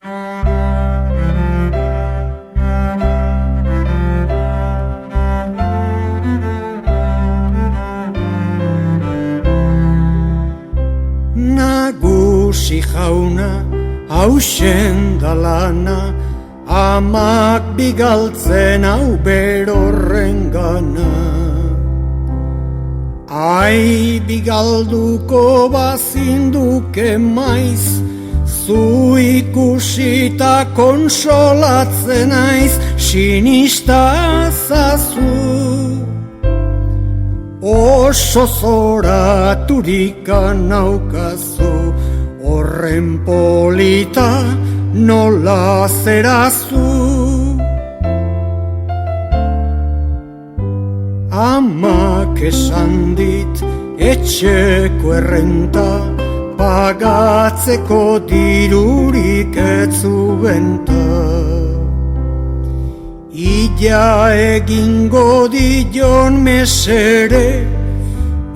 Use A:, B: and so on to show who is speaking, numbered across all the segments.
A: Nagusi jauna, hausen da lana, amak bigaltzen hau berorren gana. Ai bigalduko bazinduke maiz, zu ikusita konsolatzen naiz, sinista zazu. Oso zoraturik naukazu, horren polita nola zerazu. Amak esan dit etxeko errenta, pagatzeko dirurik ez zuenta. Illa egingo dion mesere,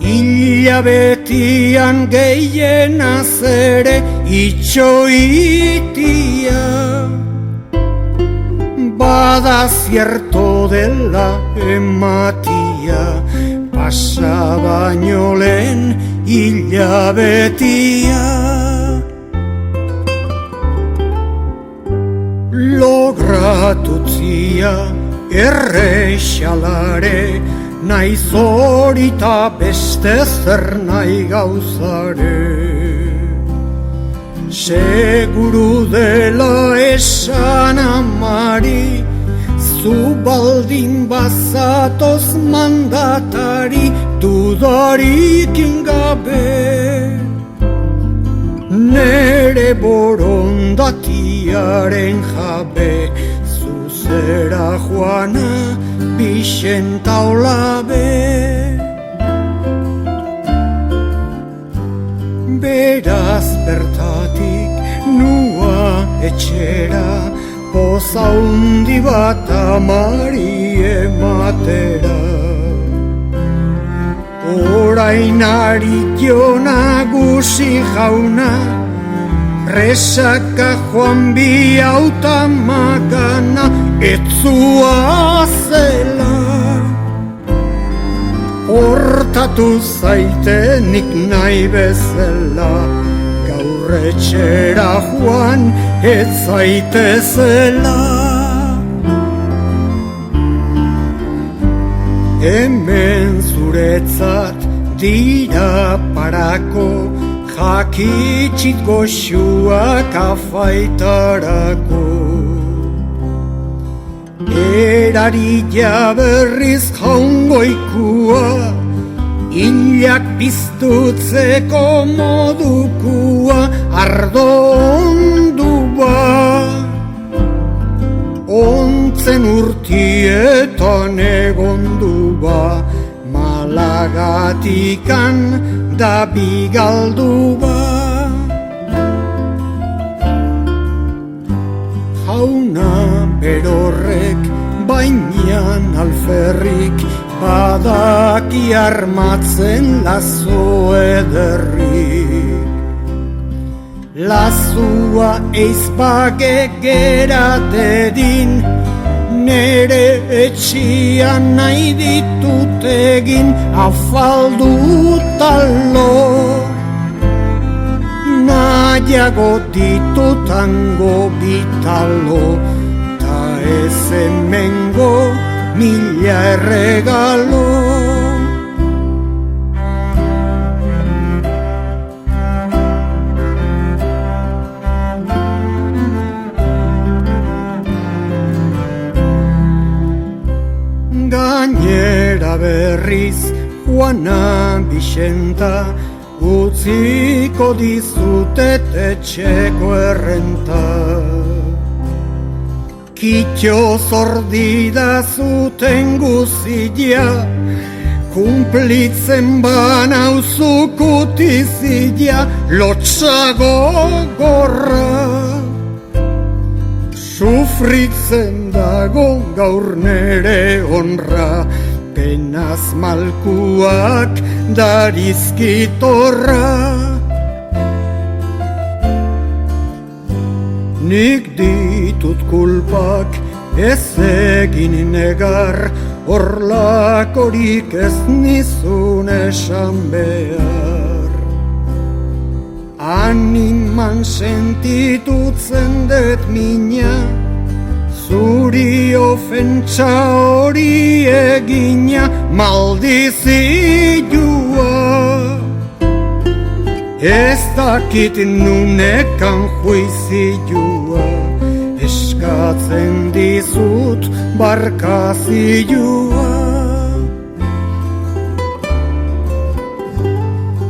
A: hilabetian gehienaz ere, itxoitia. Bada zierto dela ematia, pasa baino lehen hilabetia. Logratutzia errexalare, naiz horita beste zer nahi gauzare. Seguru dela esan amari, zu baldin bazatoz mandatari, dudarik ingabe. Nere borondatiaren jabe, zuzera joana Bixenta olabe. Beraz bertatik nua etxera, poza hundi bat amari ematera. Orain aritio nagusi jauna, presaka joan bi hautamagana, etzua zela. Hortatu zaitenik nahi bezala, gaur etxera joan ez zaitezela. Hemen zuretzat dira parako, jakitxit goxuak afaitarako. Erarila berriz jaungoikua, hilak piztutzeko modukua, ardo ondua. Ontzen urtietan egondu ba, Malagatikan da bigaldu ba. Jauna berorrek bainian alferrik, badaki armatzen lazo ederrik. Lazua eizbage gera dedin, nere etxian nahi ditut egin afaldu talo. Nahiago ditut hango bitalo, ta ez hemengo mila erregalo. Gainera berriz joana Bixenta, utziko dizutet etxeko errenta. Kitxo zordida zuten guzia, kumplitzen banauzu kutizia, lotxago gorra. Sufritzen dago gaur nere honra, penaz malkuak darizkitorra. nik ditut kulpak ez egin negar, horlakorik ez nizun esan behar. Animan sentitutzen dut mina, zuri ofentsa hori egina, maldizioa. Ez dakit nunekan juizioa, eskatzen dizut barkazioa.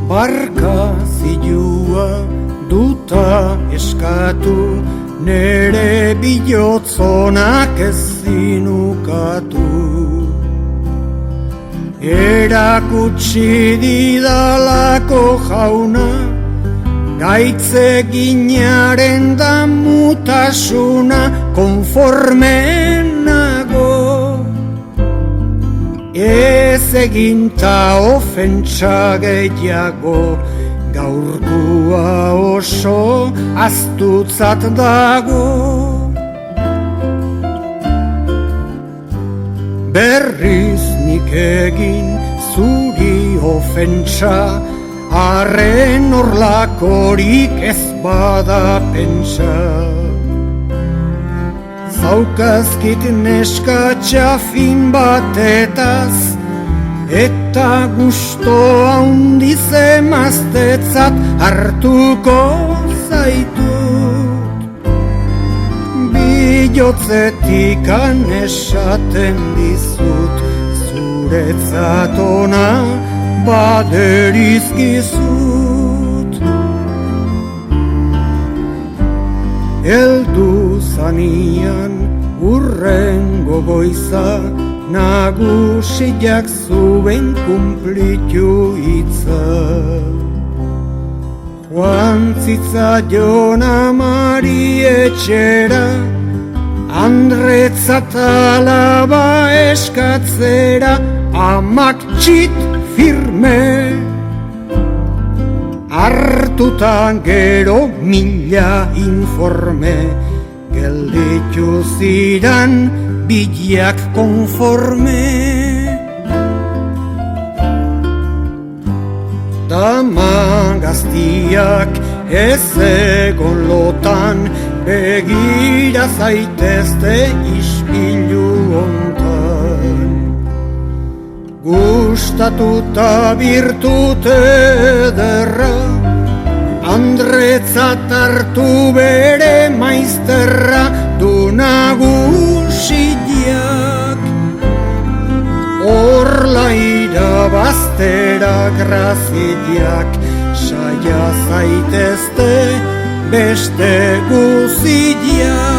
A: Barkazioa duta eskatu, nere bilotzonak ezin ukatu. Erakutsi didalako jauna, gaitze ginaren damutasuna, konforme nago. Ez eginta ofentsa gehiago, gaurkua oso astutzat dago. Berriz nik egin zuri ofentsa, arren horlakorik ez bada pentsa. Zaukazkit neskatxa fin batetaz, eta gusto handiz emaztetzat hartuko zaitut. Bilotzetik esaten dizut, zuretzat ona baderizkizut. Eldu zanian urrengo goiza, nagusiak zuen kumplitu hitza. Joan zitzaion amari etxera, andretzat alaba eskatzera, amak txit firme. Hartutan gero mila informe, gelditu ziran bilak konforme. Dama gaztiak ez egon lotan, begira zaitezte ispilu ontan. Gustatuta birtute ederra, andretzat hartu bere maizterra, du nagusiak. Horla irabaztera graziak, saia zaitezte beste guziak.